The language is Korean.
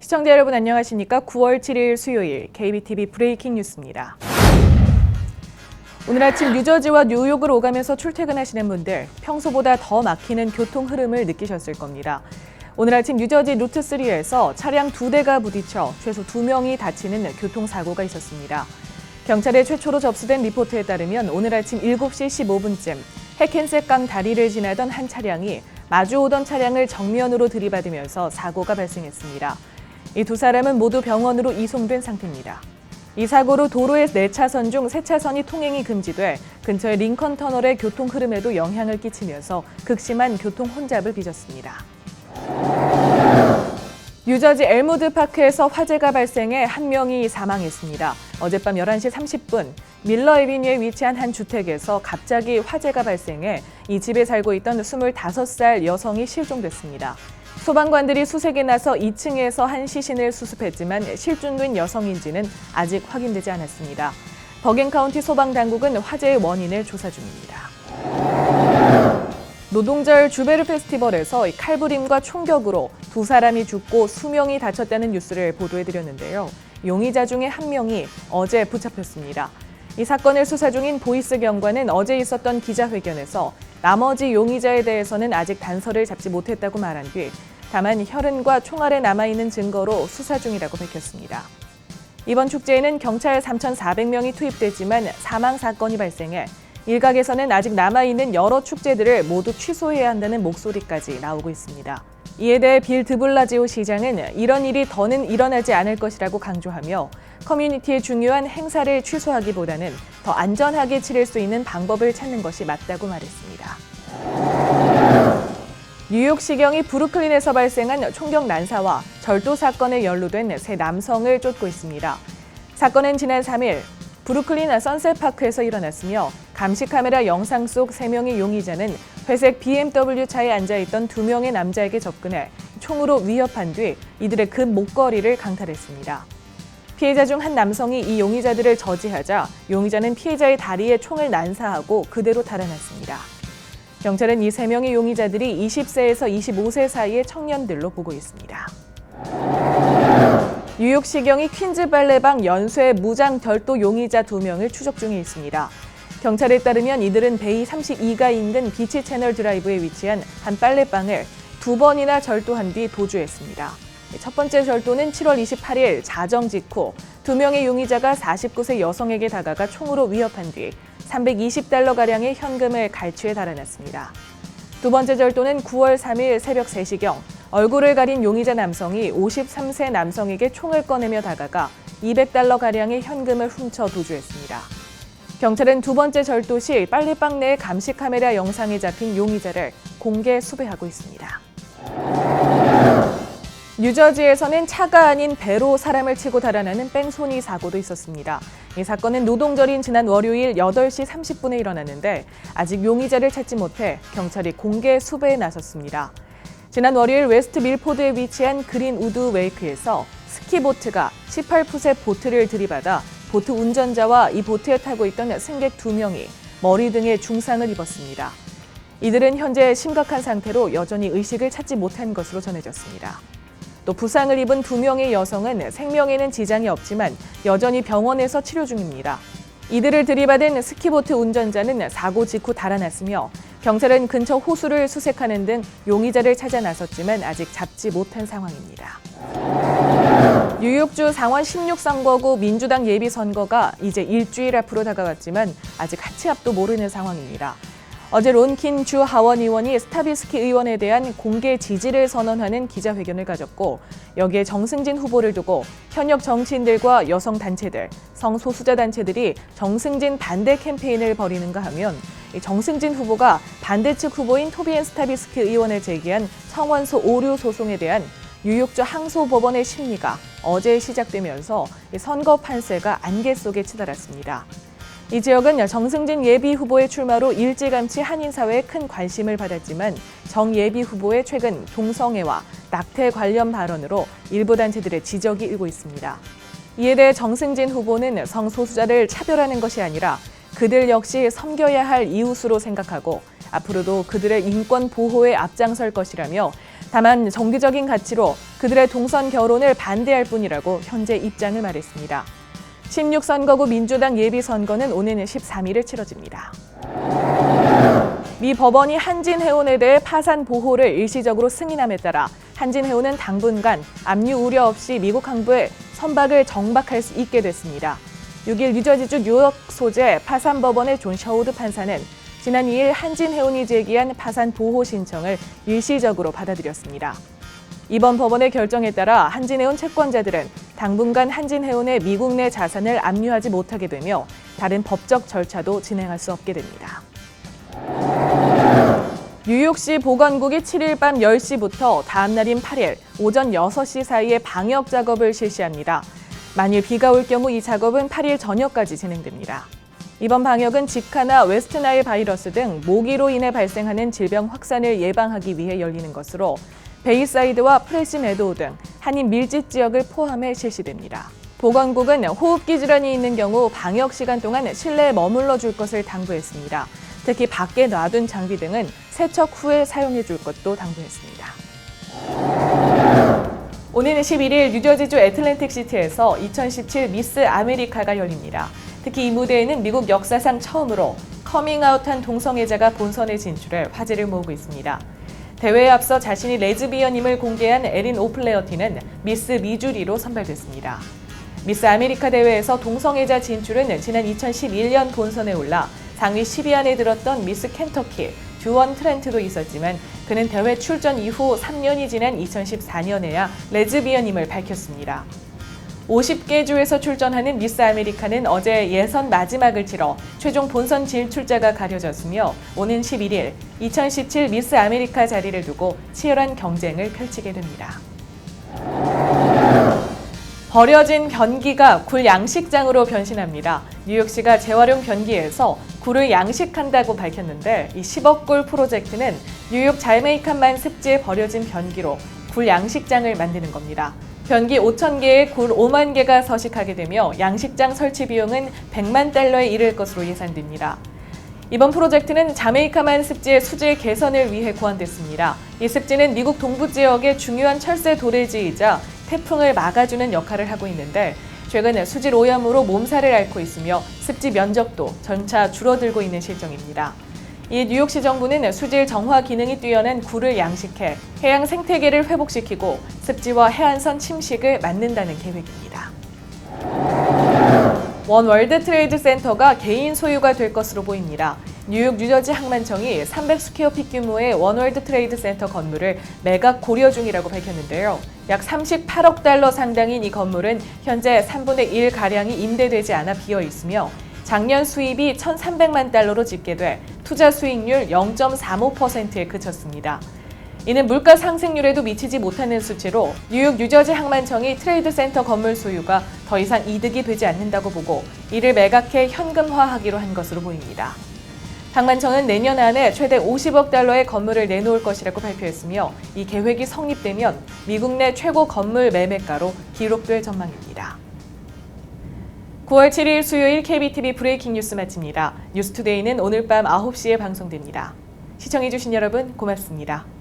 시청자 여러분 안녕하십니까? 9월 7일 수요일 KBTV 브레이킹 뉴스입니다. 오늘 아침 뉴저지와 뉴욕을 오가면서 출퇴근하시는 분들 평소보다 더 막히는 교통 흐름을 느끼셨을 겁니다. 오늘 아침 뉴저지 루트3에서 차량 2대가 부딪혀 최소 2명이 다치는 교통사고가 있었습니다. 경찰에 최초로 접수된 리포트에 따르면 오늘 아침 7시 15분쯤 해켄셋강 다리를 지나던 한 차량이 마주오던 차량을 정면으로 들이받으면서 사고가 발생했습니다. 이 두 사람은 모두 병원으로 이송된 상태입니다. 이 사고로 도로의 4차선 중 3차선이 통행이 금지돼 근처의 링컨 터널의 교통 흐름에도 영향을 끼치면서 극심한 교통 혼잡을 빚었습니다. 뉴저지 엘무드 파크에서 화재가 발생해 한 명이 사망했습니다. 어젯밤 11시 30분 밀러 에비뉴에 위치한 한 주택에서 갑자기 화재가 발생해 이 집에 살고 있던 25살 여성이 실종됐습니다. 소방관들이 수색에 나서 2층에서 한 시신을 수습했지만 실종된 여성인지는 아직 확인되지 않았습니다. 버겐 카운티 소방당국은 화재의 원인을 조사 중입니다. 노동절 주베르 페스티벌에서 칼부림과 총격으로 2사람이 죽고 수명이 다쳤다는 뉴스를 보도해드렸는데요. 용의자 중에 한 명이 어제 붙잡혔습니다. 이 사건을 수사 중인 보이스 경관은 어제 있었던 기자회견에서 나머지 용의자에 대해서는 아직 단서를 잡지 못했다고 말한 뒤 다만 혈흔과 총알에 남아있는 증거로 수사 중이라고 밝혔습니다. 이번 축제에는 경찰 3,400명이 투입됐지만 사망 사건이 발생해 일각에서는 아직 남아있는 여러 축제들을 모두 취소해야 한다는 목소리까지 나오고 있습니다. 이에 대해 빌 드블라지오 시장은 이런 일이 더는 일어나지 않을 것이라고 강조하며 커뮤니티의 중요한 행사를 취소하기보다는 더 안전하게 치를 수 있는 방법을 찾는 것이 맞다고 말했습니다. 뉴욕시경이 브루클린에서 발생한 총격 난사와 절도 사건에 연루된 3 남성을 쫓고 있습니다. 사건은 지난 3일 브루클린 선셋파크에서 일어났으며 감시카메라 영상 속 3명의 용의자는 회색 BMW 차에 앉아있던 2명의 남자에게 접근해 총으로 위협한 뒤 이들의 급 목걸이를 강탈했습니다. 피해자 중 한 남성이 이 용의자들을 저지하자 용의자는 피해자의 다리에 총을 난사하고 그대로 달아났습니다. 경찰은 이 3명의 용의자들이 20세에서 25세 사이의 청년들로 보고 있습니다. 뉴욕시경이 퀸즈 발레방 연쇄 무장 절도 용의자 2명을 추적 중에 있습니다. 경찰에 따르면 이들은 베이 32가 인근 비치 채널 드라이브에 위치한 한 빨래방을 2번이나 절도한 뒤 도주했습니다. 첫 번째 절도는 7월 28일 자정 직후 2명의 용의자가 49세 여성에게 다가가 총으로 위협한 뒤 $320가량의 현금을 갈취해 달아났습니다. 두 번째 절도는 9월 3일 새벽 3시경 얼굴을 가린 용의자 남성이 53세 남성에게 총을 꺼내며 다가가 $200가량의 현금을 훔쳐 도주했습니다. 경찰은 두 번째 절도 시 빨래방 내 감시카메라 영상에 잡힌 용의자를 공개 수배하고 있습니다. 뉴저지에서는 차가 아닌 배로 사람을 치고 달아나는 뺑소니 사고도 있었습니다. 이 사건은 노동절인 지난 월요일 8시 30분에 일어났는데 아직 용의자를 찾지 못해 경찰이 공개 수배에 나섰습니다. 지난 월요일 웨스트 밀포드에 위치한 그린 우드 웨이크에서 스키보트가 18풋의 보트를 들이받아 보트 운전자와 이 보트에 타고 있던 승객 2명이 머리 등에 중상을 입었습니다. 이들은 현재 심각한 상태로 여전히 의식을 찾지 못한 것으로 전해졌습니다. 또 부상을 입은 2명의 여성은 생명에는 지장이 없지만 여전히 병원에서 치료 중입니다. 이들을 들이받은 스키보트 운전자는 사고 직후 달아났으며 경찰은 근처 호수를 수색하는 등 용의자를 찾아 나섰지만 아직 잡지 못한 상황입니다. 뉴욕주 상원 16선거구 민주당 예비선거가 이제 일주일 앞으로 다가왔지만 아직 하치앞도 모르는 상황입니다. 어제 론킨 주 하원 의원이 스타비스키 의원에 대한 공개 지지를 선언하는 기자회견을 가졌고 여기에 정승진 후보를 두고 현역 정치인들과 여성단체들, 성소수자 단체들이 정승진 반대 캠페인을 벌이는가 하면 정승진 후보가 반대측 후보인 토비엔 스타비스키 의원을 제기한 청원서 오류 소송에 대한 뉴욕주 항소법원의 심리가 어제 시작되면서 선거 판세가 안개 속에 치달았습니다. 이 지역은 정승진 예비 후보의 출마로 일찌감치 한인사회에 큰 관심을 받았지만 정 예비 후보의 최근 동성애와 낙태 관련 발언으로 일부 단체들의 지적이 일고 있습니다. 이에 대해 정승진 후보는 성소수자를 차별하는 것이 아니라 그들 역시 섬겨야 할 이웃으로 생각하고 앞으로도 그들의 인권 보호에 앞장설 것이라며 다만 정기적인 가치로 그들의 동선 결혼을 반대할 뿐이라고 현재 입장을 말했습니다. 16선거구 민주당 예비선거는 오는 13일에 치러집니다. 미 법원이 한진해운에 대해 파산 보호를 일시적으로 승인함에 따라 한진해운은 당분간 압류 우려 없이 미국 항구에 선박을 정박할 수 있게 됐습니다. 6일 뉴저지주 뉴욕 소재 파산법원의 존 셔우드 판사는 지난 2일 한진해운이 제기한 파산 보호 신청을 일시적으로 받아들였습니다. 이번 법원의 결정에 따라 한진해운 채권자들은 당분간 한진해운의 미국 내 자산을 압류하지 못하게 되며 다른 법적 절차도 진행할 수 없게 됩니다. 뉴욕시 보건국이 7일 밤 10시부터 다음 날인 8일 오전 6시 사이에 방역 작업을 실시합니다. 만일 비가 올 경우 이 작업은 8일 저녁까지 진행됩니다. 이번 방역은 지카나 웨스트나일 바이러스 등 모기로 인해 발생하는 질병 확산을 예방하기 위해 열리는 것으로 베이사이드와 프레시 메도우 등 한인 밀집 지역을 포함해 실시됩니다. 보건국은 호흡기 질환이 있는 경우 방역 시간 동안 실내에 머물러 줄 것을 당부했습니다. 특히 밖에 놔둔 장비 등은 세척 후에 사용해 줄 것도 당부했습니다. 오는 11일 뉴저지주 애틀랜틱시티에서 2017 미스 아메리카가 열립니다. 특히 이 무대에는 미국 역사상 처음으로 커밍아웃한 동성애자가 본선에 진출해 화제를 모으고 있습니다. 대회에 앞서 자신이 레즈비언임을 공개한 에린 오플레어티는 미스 미주리로 선발됐습니다. 미스 아메리카 대회에서 동성애자 진출은 지난 2011년 본선에 올라 상위 10위 안에 들었던 미스 켄터키 듀원 트렌트도 있었지만 그는 대회 출전 이후 3년이 지난 2014년에야 레즈비언임을 밝혔습니다. 50개 주에서 출전하는 미스 아메리카는 어제 예선 마지막을 치러 최종 본선 진출자가 가려졌으며 오는 11일 2017 미스 아메리카 자리를 두고 치열한 경쟁을 펼치게 됩니다. 버려진 변기가 굴 양식장으로 변신합니다. 뉴욕시가 재활용 변기에서 굴을 양식한다고 밝혔는데 이 10억 굴 프로젝트는 뉴욕 자메이칸만 습지에 버려진 변기로 굴 양식장을 만드는 겁니다. 변기 5,000개에 굴 5만 개가 서식하게 되며 양식장 설치 비용은 100만 달러에 이를 것으로 예상됩니다. 이번 프로젝트는 자메이카만 습지의 수질 개선을 위해 고안됐습니다. 이 습지는 미국 동부 지역의 중요한 철새 도래지이자 태풍을 막아주는 역할을 하고 있는데 최근 수질 오염으로 몸살을 앓고 있으며 습지 면적도 점차 줄어들고 있는 실정입니다. 이 뉴욕시 정부는 수질 정화 기능이 뛰어난 굴을 양식해 해양 생태계를 회복시키고 습지와 해안선 침식을 막는다는 계획입니다. 원 월드 트레이드 센터가 개인 소유가 될 것으로 보입니다. 뉴욕 뉴저지 항만청이 300스퀘어핏 규모의 원 월드 트레이드 센터 건물을 매각 고려 중이라고 밝혔는데요. 약 38억 달러 상당인 이 건물은 현재 3분의 1가량이 임대되지 않아 비어 있으며 작년 수입이 1,300만 달러로 집계돼 투자 수익률 0.35%에 그쳤습니다. 이는 물가 상승률에도 미치지 못하는 수치로 뉴욕 뉴저지 항만청이 트레이드 센터 건물 소유가 더 이상 이득이 되지 않는다고 보고 이를 매각해 현금화하기로 한 것으로 보입니다. 항만청은 내년 안에 최대 50억 달러의 건물을 내놓을 것이라고 발표했으며 이 계획이 성립되면 미국 내 최고 건물 매매가로 기록될 전망입니다. 9월 7일 수요일 KBTV 브레이킹 뉴스 마칩니다. 뉴스투데이는 오늘 밤 9시에 방송됩니다. 시청해주신 여러분 고맙습니다.